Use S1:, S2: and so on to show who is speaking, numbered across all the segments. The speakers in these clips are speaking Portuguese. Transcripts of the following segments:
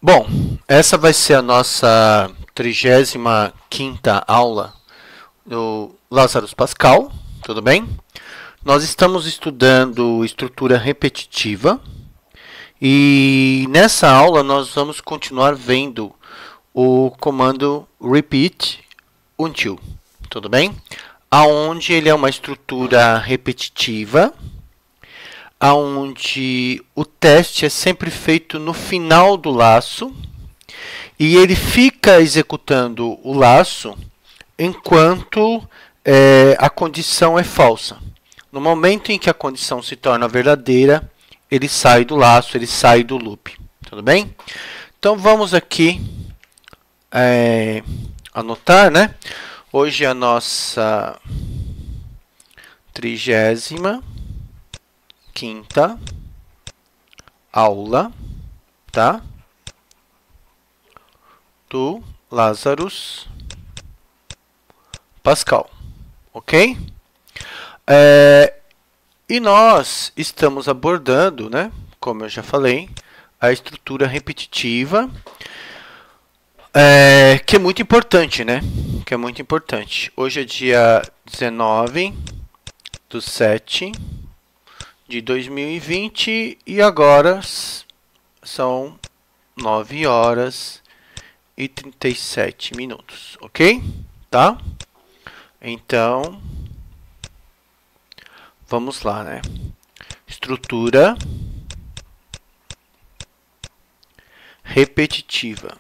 S1: Bom, essa vai ser a nossa 35ª aula do Lazarus Pascal, tudo bem? Nós estamos estudando estrutura repetitiva e nessa aula nós vamos continuar vendo o comando repeat until, tudo bem? Aonde ele é uma estrutura repetitiva, aonde o teste é sempre feito no final do laço e ele fica executando o laço enquanto a condição é falsa. No momento em que a condição se torna verdadeira, ele sai do laço, ele sai do loop. Tudo bem? Então vamos aqui anotar, né? Hoje é a nossa 35ª aula, tá? Do Lazarus Pascal, ok? E nós estamos abordando, né? Como eu já falei, a estrutura repetitiva, que é muito importante, né? Que é muito importante. Hoje é dia 19/7/2020 e agora são 9h37, ok? Tá? Então, vamos lá, né? Estrutura repetitiva.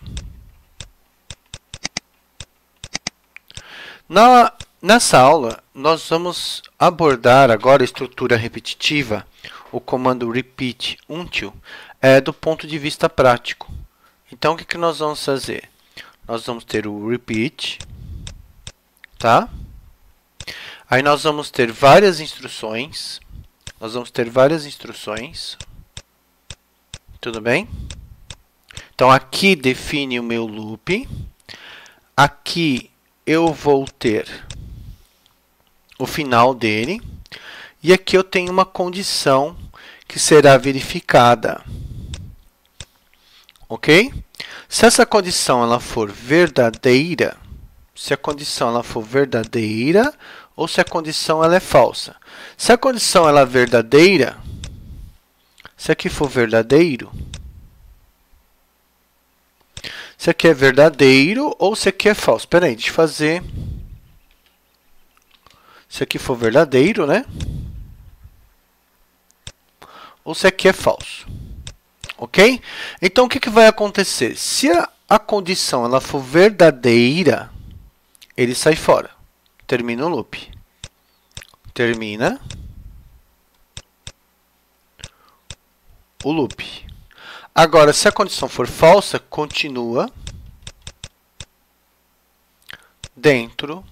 S1: Nessa aula, nós vamos abordar agora a estrutura repetitiva, o comando repeat until, do ponto de vista prático. Então, o que nós vamos fazer? Nós vamos ter o repeat, tá? Aí nós vamos ter várias instruções. Tudo bem? Então, aqui define o meu loop. Aqui eu vou ter o final dele. E aqui eu tenho uma condição que será verificada. Ok? Se essa condição ela for verdadeira, ou se a condição ela é falsa. Se a condição ela é verdadeira, se aqui for verdadeiro, se aqui é verdadeiro ou se aqui é falso. Espera aí, deixa eu fazer. Se aqui for verdadeiro, né? Ou se aqui é falso. Ok? Então, o que vai acontecer? Se a condição ela for verdadeira, ele sai fora. Termina o loop. Termina o loop. Agora, se a condição for falsa, continua dentro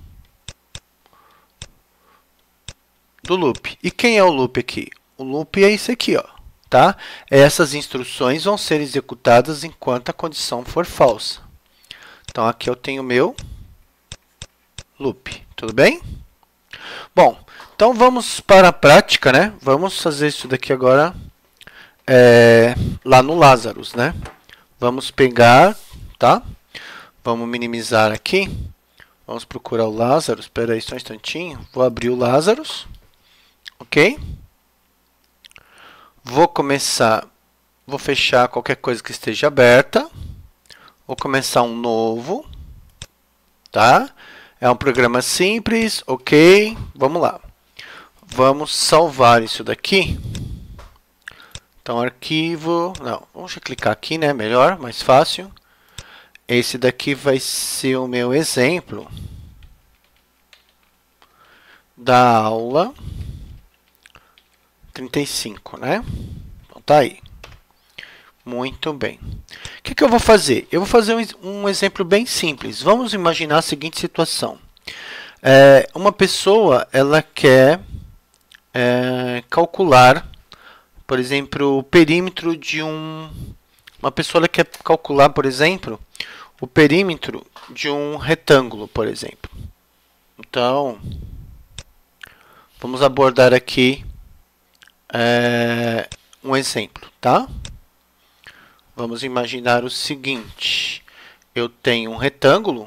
S1: do loop. E quem é o loop aqui? O loop é esse aqui, ó, tá? Essas instruções vão ser executadas enquanto a condição for falsa. Então, aqui eu tenho o meu loop. Tudo bem? Bom, então vamos para a prática, né? Vamos fazer isso daqui agora lá no Lazarus, né? Vamos pegar, tá? Vamos minimizar aqui. Vamos procurar o Lazarus. Espera aí só um instantinho. Vou abrir o Lazarus. Ok? Vou fechar qualquer coisa que esteja aberta. Vou começar um novo, tá? É um programa simples, ok? Vamos lá. Vamos salvar isso daqui. Então, arquivo... Não, vamos clicar aqui, né? Melhor, mais fácil. Esse daqui vai ser o meu exemplo da aula 35, né? Então, tá aí. Muito bem. O que eu vou fazer? Eu vou fazer um exemplo bem simples. Vamos imaginar a seguinte situação. Uma pessoa, ela quer calcular, por exemplo, o perímetro de uma pessoa ela quer calcular, por exemplo, o perímetro de um retângulo, por exemplo. Então, vamos abordar aqui um exemplo, tá? vamos imaginar o seguinte. Eu tenho um retângulo.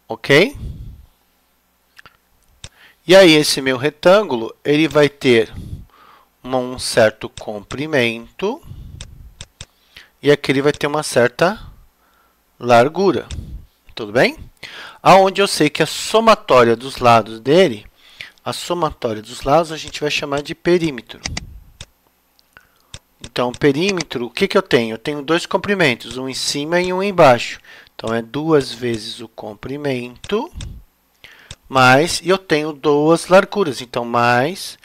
S1: Ok? E aí esse meu retângulo, ele vai ter um certo comprimento e aqui ele vai ter uma certa largura. Tudo bem? Aonde eu sei que a somatória dos lados dele, a gente vai chamar de perímetro. Então, perímetro, o que eu tenho? Eu tenho dois comprimentos, um em cima e um embaixo. Então, é 2 vezes o comprimento, e eu tenho duas larguras. Então, mais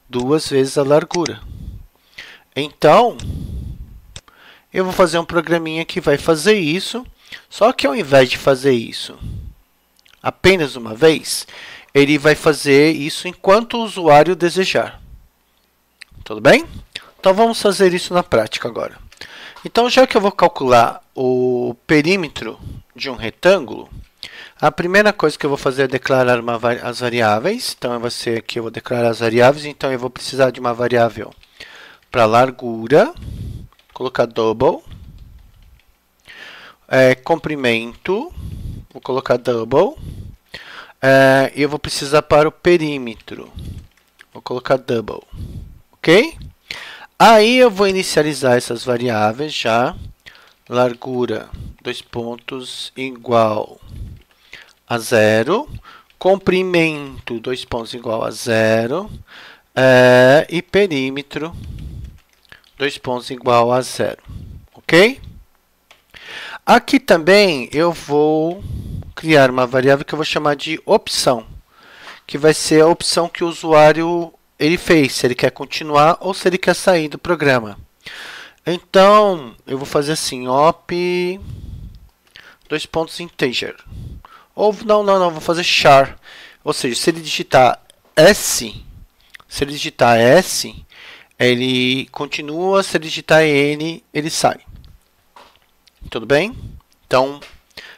S1: 2 vezes a largura. Então, eu vou fazer um programinha que vai fazer isso. Só que ao invés de fazer isso apenas uma vez, ele vai fazer isso enquanto o usuário desejar. Tudo bem? Então, vamos fazer isso na prática agora. Então, já que eu vou calcular o perímetro de um retângulo, a primeira coisa que eu vou fazer é declarar as variáveis. Então, vai ser aqui, eu vou declarar as variáveis. Então, eu vou precisar de uma variável para largura. Colocar double. Comprimento. Vou colocar double. E eu vou precisar para o perímetro. Vou colocar double. Ok? Aí eu vou inicializar essas variáveis já. Largura, 2 pontos, igual a 0. Comprimento, 2 pontos, igual a 0. E perímetro, 2 pontos, igual a 0. Ok? Aqui também eu vou criar uma variável que eu vou chamar de opção, que vai ser a opção que o usuário ele fez, se ele quer continuar ou se ele quer sair do programa. Então, eu vou fazer assim, op, 2 pontos integer. Ou, não, vou fazer char. Ou seja, se ele digitar S, ele continua, se ele digitar N, ele sai. Tudo bem? Então,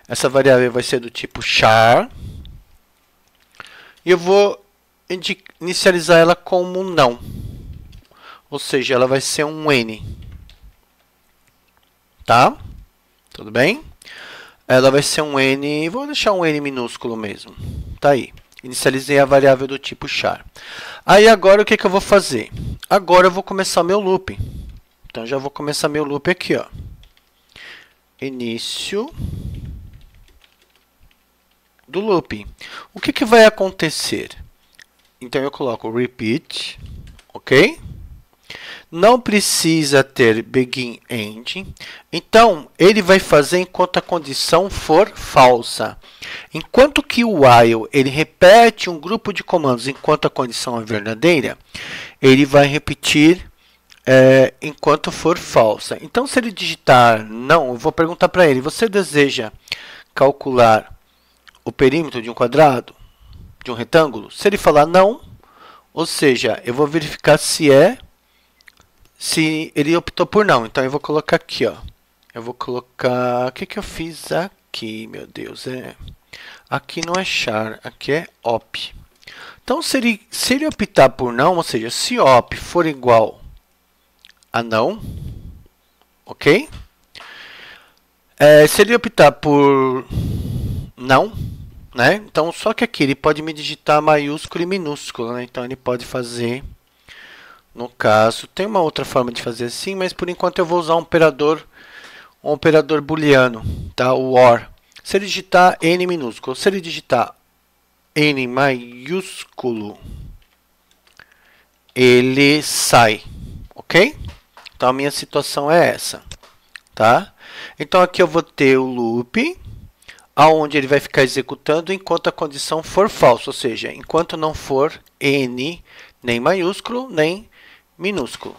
S1: essa variável vai ser do tipo char. E eu vou inicializar ela como não. Ou seja, ela vai ser um N. Tá? Tudo bem? Ela vai ser um N, vou deixar um N minúsculo mesmo. Tá aí. Inicializei a variável do tipo char. Aí agora o que eu vou fazer? Agora eu vou começar meu loop. Então já vou começar meu loop aqui, ó. Início do loop. O que vai acontecer? Então eu coloco repeat, ok? Não precisa ter begin end. Então ele vai fazer enquanto a condição for falsa. Enquanto que o while ele repete um grupo de comandos enquanto a condição é verdadeira, ele vai repetir enquanto for falsa. Então se ele digitar não, eu vou perguntar para ele: você deseja calcular o perímetro de um quadrado, de um retângulo? Se ele falar não, ou seja, eu vou verificar se ele optou por não. Então eu vou colocar aqui, ó. Eu vou colocar, o que eu fiz aqui, meu Deus, aqui não é char, aqui é op. Então se ele optar por não, ou seja, se op for igual a não, ok? Se ele optar por não, né? Então, só que aqui ele pode me digitar maiúsculo e minúsculo, né? Então, ele pode fazer, no caso, tem uma outra forma de fazer assim, mas por enquanto eu vou usar um operador booleano, tá? O OR. Se ele digitar N minúsculo, se ele digitar N maiúsculo, ele sai, ok? Então, a minha situação é essa, tá? Então, aqui eu vou ter o loop, aonde ele vai ficar executando enquanto a condição for falsa, ou seja, enquanto não for N nem maiúsculo, nem minúsculo.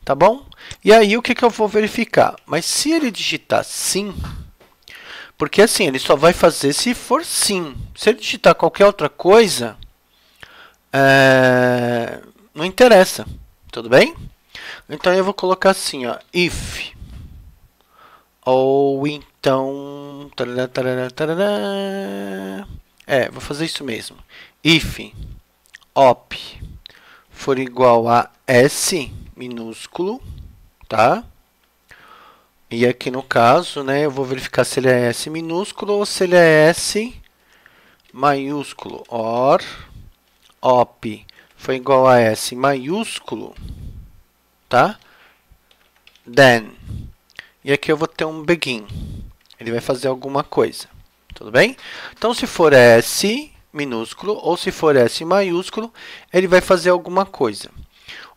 S1: Tá bom? E aí, o que eu vou verificar? Mas se ele digitar sim, porque assim, ele só vai fazer se for sim. Se ele digitar qualquer outra coisa, não interessa. Tudo bem? Então, eu vou colocar assim, ó, if, ou então, vou fazer isso mesmo. If op for igual a S minúsculo, tá? E aqui no caso, né, eu vou verificar se ele é S minúsculo ou se ele é S maiúsculo. Or op foi igual a S maiúsculo, tá? Then. E aqui eu vou ter um begin. Ele vai fazer alguma coisa. Tudo bem? Então, se for S minúsculo ou se for S maiúsculo, ele vai fazer alguma coisa.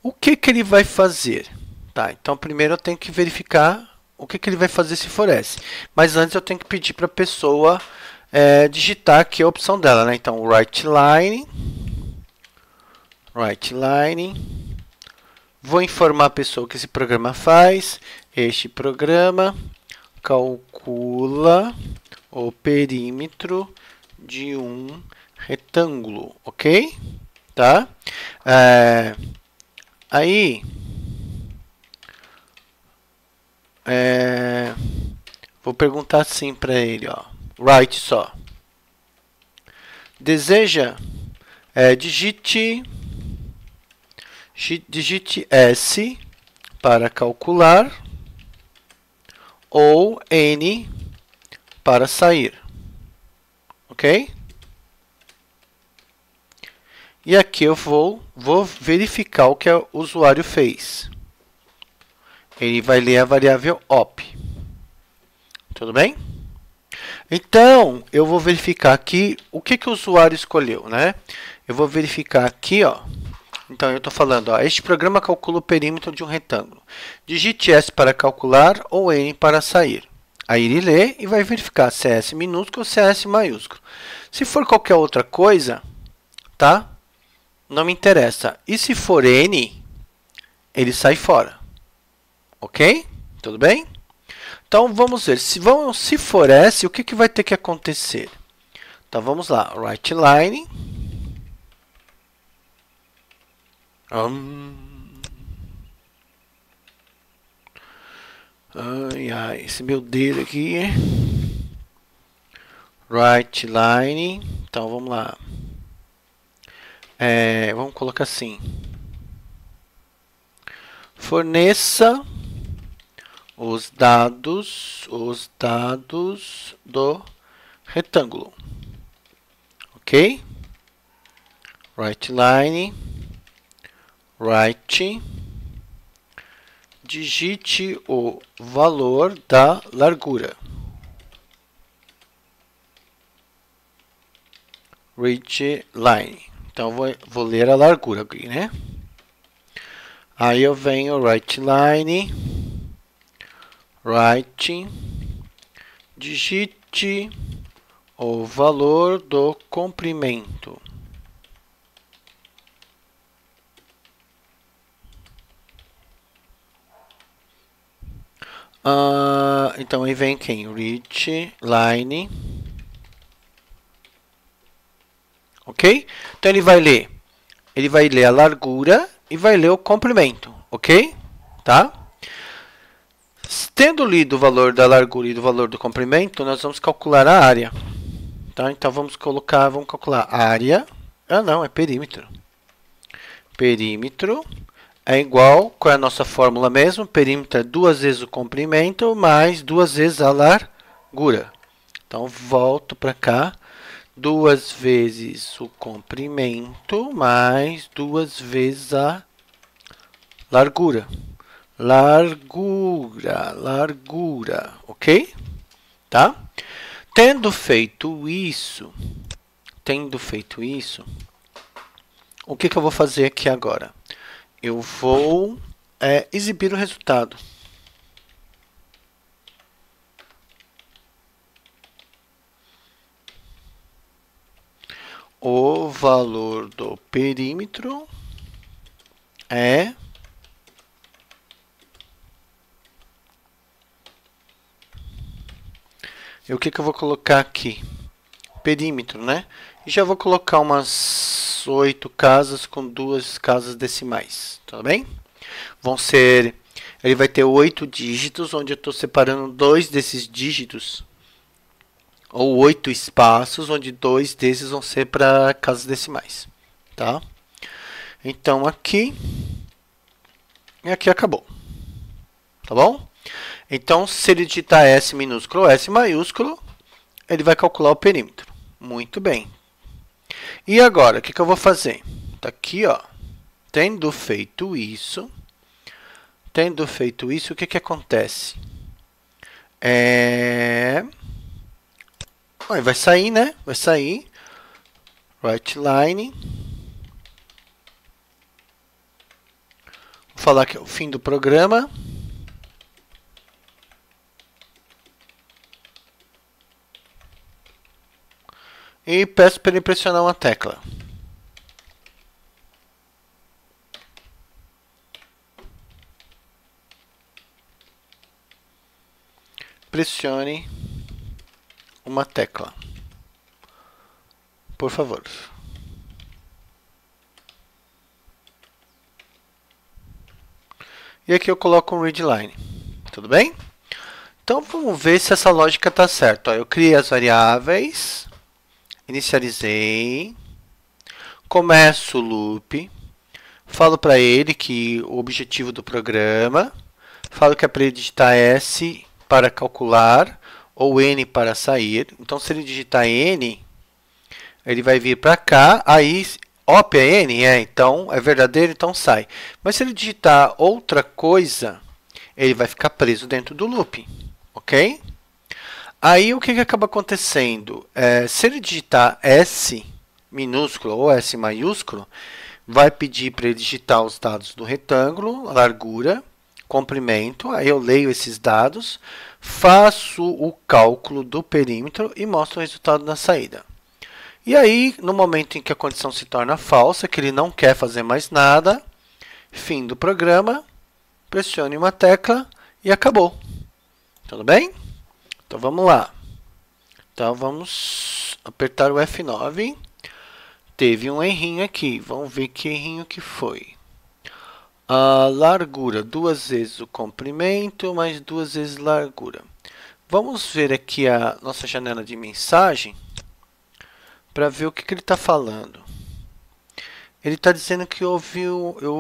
S1: O que ele vai fazer? Tá, então, primeiro eu tenho que verificar o que ele vai fazer se for S. Mas antes eu tenho que pedir para a pessoa digitar aqui a opção dela, né? Então, write line. Vou informar a pessoa que esse programa faz. Este programa calcula o perímetro de um retângulo, ok? Tá? Aí, vou perguntar assim para ele, ó. Write só. Deseja, digite S para calcular ou N para sair, ok? E aqui eu vou verificar o que o usuário fez. Ele vai ler a variável op. Tudo bem? Então, eu vou verificar aqui o que o usuário escolheu, né? Eu vou verificar aqui, ó. Então, eu estou falando, ó, este programa calcula o perímetro de um retângulo. Digite S para calcular ou N para sair. Aí ele lê e vai verificar se é S minúsculo ou se é S maiúsculo. Se for qualquer outra coisa, tá? Não me interessa. E se for N, ele sai fora. Ok? Tudo bem? Então, vamos ver. Se for S, o que vai ter que acontecer? Então, vamos lá. Write line. Ai, esse meu dedo aqui. Write line. Então, vamos lá. Vamos colocar assim. Forneça os dados do retângulo. Ok? Write line. Write. Digite o valor da largura. Read line. Então, vou ler a largura aqui, né? Aí eu venho write line. Write. Digite o valor do comprimento. Então, aí vem quem? Read line. Ok? Então, ele vai ler a largura e vai ler o comprimento, ok? Tá? Tendo lido o valor da largura e do valor do comprimento, nós vamos calcular a área. Tá? Então, vamos calcular a área. Não, é perímetro. Perímetro é igual, qual é a nossa fórmula mesmo? Perímetro é 2 vezes o comprimento mais 2 vezes a largura. Então, volto para cá. 2 vezes o comprimento mais 2 vezes a largura. Largura, ok? Tá? Tendo feito isso, o que eu vou fazer aqui agora? Eu vou exibir o resultado. O valor do perímetro é e o que eu vou colocar aqui? Perímetro, né? E já vou colocar umas 8 casas com 2 casas decimais, tá bem? Ele vai ter 8 dígitos, onde eu estou separando 2 desses dígitos, ou 8 espaços, onde 2 desses vão ser para casas decimais, tá? Então, aqui e aqui acabou. Tá bom? Então, se ele digitar S minúsculo ou S maiúsculo, ele vai calcular o perímetro. Muito bem. E agora, o que eu vou fazer? Tá aqui, ó. Tendo feito isso, o que acontece? Vai sair, né? Vai sair. Right line. Vou falar que é o fim do programa. E peço para ele pressionar uma tecla. Pressione uma tecla, por favor. E aqui eu coloco um readline. Tudo bem? Então vamos ver se essa lógica está certa. Eu criei as variáveis, inicializei, começo o loop, falo para ele que o objetivo do programa, falo que é para ele digitar S para calcular ou N para sair. Então, se ele digitar N, ele vai vir para cá, aí op é N, então é verdadeiro, então sai. Mas se ele digitar outra coisa, ele vai ficar preso dentro do loop, ok? Aí o que acaba acontecendo? Se ele digitar S minúsculo ou S maiúsculo, vai pedir para ele digitar os dados do retângulo, largura, comprimento, aí eu leio esses dados, faço o cálculo do perímetro e mostro o resultado na saída. E aí, no momento em que a condição se torna falsa, que ele não quer fazer mais nada, fim do programa, pressione uma tecla e acabou. Tudo bem? Então vamos lá. Então vamos apertar o F9. Teve um errinho aqui, vamos ver que errinho que foi. A largura, 2 vezes o comprimento, mais 2 vezes largura. Vamos ver aqui a nossa janela de mensagem para ver o que ele está falando. Ele está dizendo que eu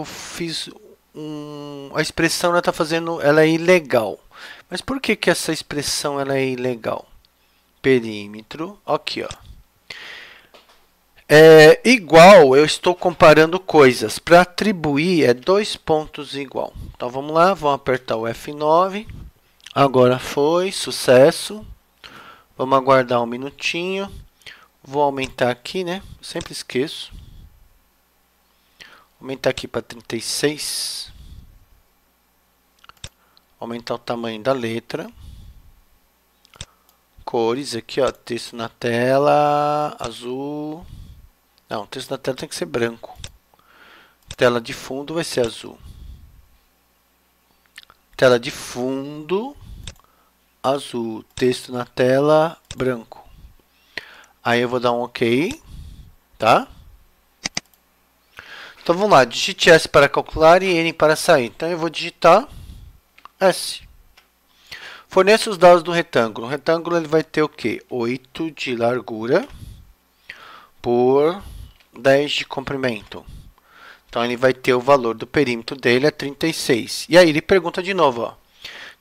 S1: fiz a expressão ela está fazendo, ela é ilegal. Mas por que essa expressão ela é ilegal? Perímetro, aqui, ó. Igual, eu estou comparando coisas. Para atribuir, 2 pontos igual. Então, vamos lá, vamos apertar o F9. Agora foi, sucesso. Vamos aguardar um minutinho. Vou aumentar aqui, né? Eu sempre esqueço. Aumentar aqui para 36. Aumentar o tamanho da letra. Cores aqui, ó. Texto na tela, azul. Não, o texto na tela tem que ser branco. Tela de fundo vai ser azul. Tela de fundo, azul. Texto na tela, branco. Aí eu vou dar um OK, tá? Então vamos lá, digite S para calcular e N para sair. Então eu vou digitar S. Forneça os dados do retângulo. O retângulo ele vai ter o quê? 8 de largura por 10 de comprimento. Então ele vai ter o valor do perímetro dele é 36. E aí ele pergunta de novo, ó.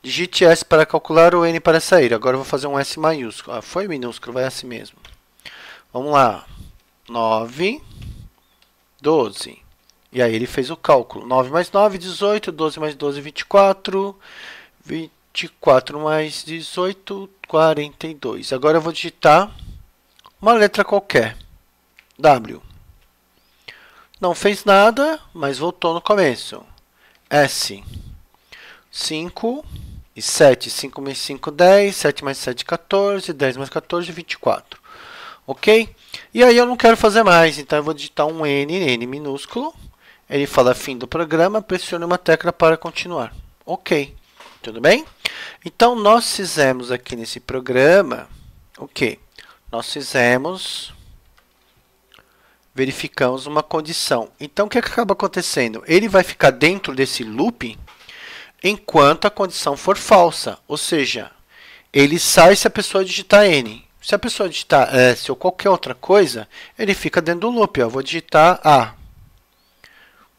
S1: Digite S para calcular ou N para sair. Agora eu vou fazer um S maiúsculo. Ah, foi minúsculo, vai assim mesmo. Vamos lá. 9, 12. E aí ele fez o cálculo. 9 mais 9, 18. 12 mais 12, 24. 24 mais 18, 42. Agora eu vou digitar uma letra qualquer. W. Não fez nada, mas voltou no começo. S. 5 e 7. 5 mais 5, 10. 7 mais 7, 14. 10 mais 14, 24. Ok? E aí eu não quero fazer mais, então eu vou digitar um N minúsculo. Ele fala fim do programa, pressione uma tecla para continuar. Ok. Tudo bem? Então, nós fizemos aqui nesse programa o quê? Nós verificamos uma condição. Então, o que acaba acontecendo? Ele vai ficar dentro desse loop enquanto a condição for falsa. Ou seja, ele sai se a pessoa digitar N. Se a pessoa digitar S ou qualquer outra coisa, ele fica dentro do loop. Ó. Eu vou digitar A.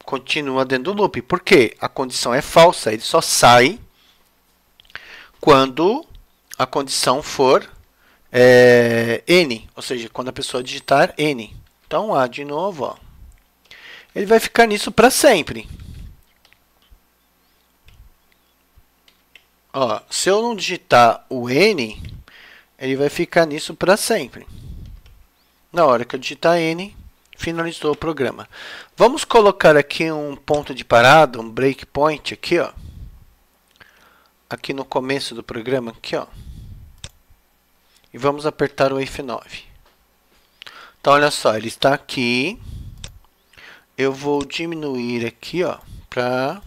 S1: continua dentro do loop. Por quê? A condição é falsa, ele só sai quando a condição for N, ou seja, quando a pessoa digitar N. Então, A de novo, ó. Ele vai ficar nisso para sempre. Ó, se eu não digitar o N, ele vai ficar nisso para sempre. Na hora que eu digitar N, finalizou o programa. Vamos colocar aqui um ponto de parada, um breakpoint aqui, ó. Aqui no começo do programa, aqui, ó. E vamos apertar o F9. Então, olha só, ele está aqui. Eu vou diminuir aqui, ó, para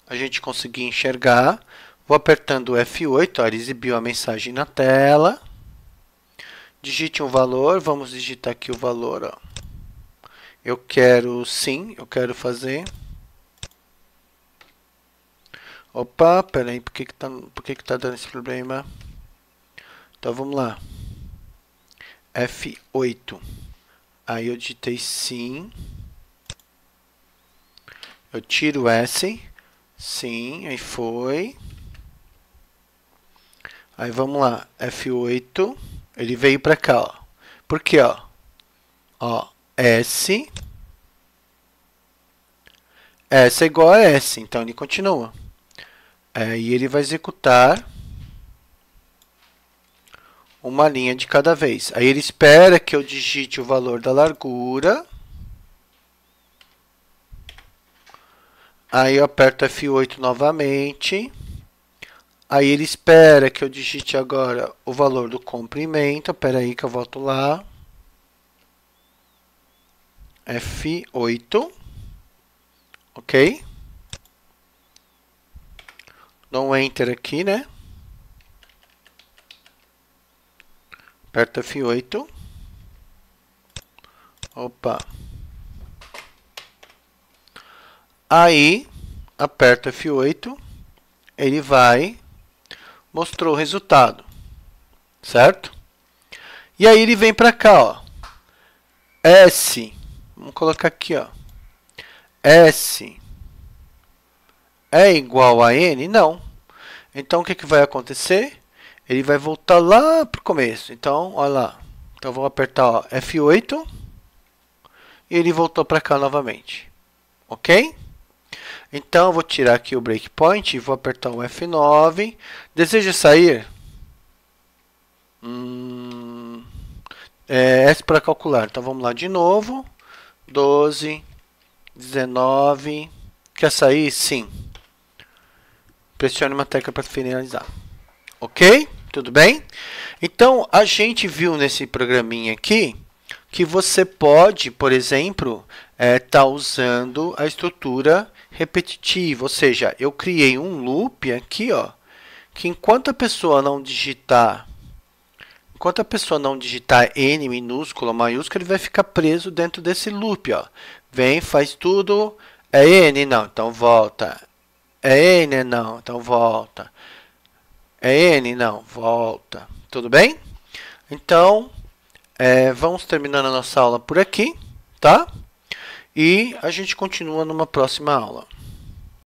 S1: a gente conseguir enxergar. Vou apertando o F8, ó, ele exibiu a mensagem na tela. Digite um valor, vamos digitar aqui o valor, ó. Eu quero sim, eu quero fazer. Opa, peraí, por que que tá dando esse problema? Então vamos lá. F8. Aí eu digitei sim. Eu tiro o S. Sim, aí foi. Aí vamos lá, F8. Ele veio para cá, ó. Por quê, ó? Ó, S. S é igual a S, então ele continua. E ele vai executar uma linha de cada vez. Aí ele espera que eu digite o valor da largura. Aí eu aperto F8 novamente. Aí ele espera que eu digite agora o valor do comprimento. Espera aí que eu volto lá. F8. Ok? Dou um Enter aqui, né? Aperta F8. Opa. Aí, aperta F8. Ele vai... Mostrou o resultado. Certo? E aí ele vem para cá, ó. S. Vamos colocar aqui, ó. S é igual a N? Não. Então, o que vai acontecer? Ele vai voltar lá para o começo. Então, olha lá. Então, vou apertar ó, F8. E ele voltou para cá novamente. Ok? Então, eu vou tirar aqui o breakpoint e vou apertar o F9. Deseja sair? S para calcular. Então, vamos lá de novo. 12, 19. Quer sair? Sim. Pressione uma tecla para finalizar. Ok? Tudo bem? Então, a gente viu nesse programinha aqui que você pode, por exemplo, tá usando a estrutura repetitiva. Ou seja, eu criei um loop aqui, ó, que enquanto a pessoa não digitar N minúsculo ou maiúsculo, ele vai ficar preso dentro desse loop, ó. Vem, faz tudo, é N? Não, então volta. É N? Não, então volta. É N? Não, volta. Tudo bem? Então, vamos terminando a nossa aula por aqui, tá? E a gente continua numa próxima aula.